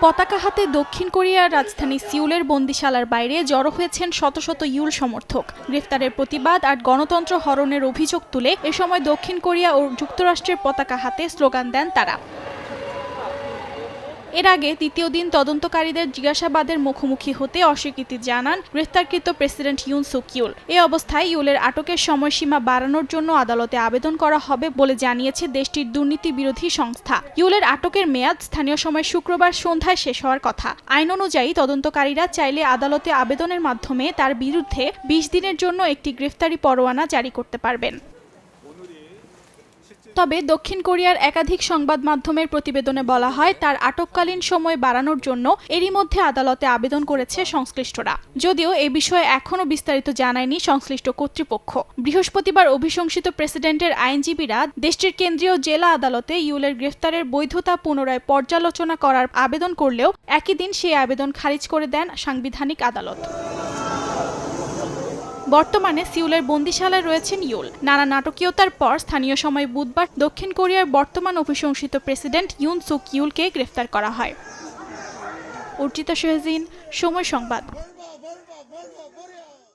পতাকা হাতে দক্ষিণ কোরিয়ার রাজধানী সিউলের বন্দিশালার বাইরে জড়ো হয়েছেন শত শত ইউল সমর্থক। গ্রেফতারের প্রতিবাদ আর গণতন্ত্র হরণের অভিযোগ তুলে এ সময় দক্ষিণ কোরিয়া ও যুক্তরাষ্ট্রের পতাকা হাতে স্লোগান দেন তারা। এর আগে দ্বিতীয় দিন তদন্তকারীদের জিজ্ঞাসাবাদের মুখোমুখি হতে অস্বীকৃতি জানান গ্রেফতারকৃত প্রেসিডেন্ট ইউন সুক ইউল। এ অবস্থায় ইউলের আটকের সময়সীমা বাড়ানোর জন্য আদালতে আবেদন করা হবে বলে জানিয়েছে দেশটির দুর্নীতি বিরোধী সংস্থা। ইউলের আটকের মেয়াদ স্থানীয় সময় শুক্রবার সন্ধ্যায় শেষ হওয়ার কথা। আইন অনুযায়ী তদন্তকারীরা চাইলে আদালতে আবেদনের মাধ্যমে তার বিরুদ্ধে ২০ দিনের জন্য একটি গ্রেফতারি পরোয়ানা জারি করতে পারবেন। তবে দক্ষিণ কোরিয়ার একাধিক সংবাদ মাধ্যমের প্রতিবেদনে বলা হয় তার আটককালীন সময় বাড়ানোর জন্য এরই মধ্যে আদালতে আবেদন করেছে সংশ্লিষ্টরা। যদিও এ বিষয়ে এখনও বিস্তারিত জানায়নি সংশ্লিষ্ট কর্তৃপক্ষ। বৃহস্পতিবার অভিশংসিত প্রেসিডেন্টের আইনজীবীরা দেশটির কেন্দ্রীয় জেলা আদালতে ইউলের গ্রেফতারের বৈধতা পুনরায় পর্যালোচনা করার আবেদন করলেও একই দিন সেই আবেদন খারিজ করে দেন সাংবিধানিক আদালত। বর্তমানে সিউলের বন্দিশালায় রয়েছেন ইউল। নানা নাটকীয়তার পর স্থানীয় সময় বুধবার দক্ষিণ কোরিয়ার বর্তমান অভিশংসিত প্রেসিডেন্ট ইউন সুক ইউলকে গ্রেফতার করা হয়। অর্চিতা শাহজিন, সময় সংবাদ।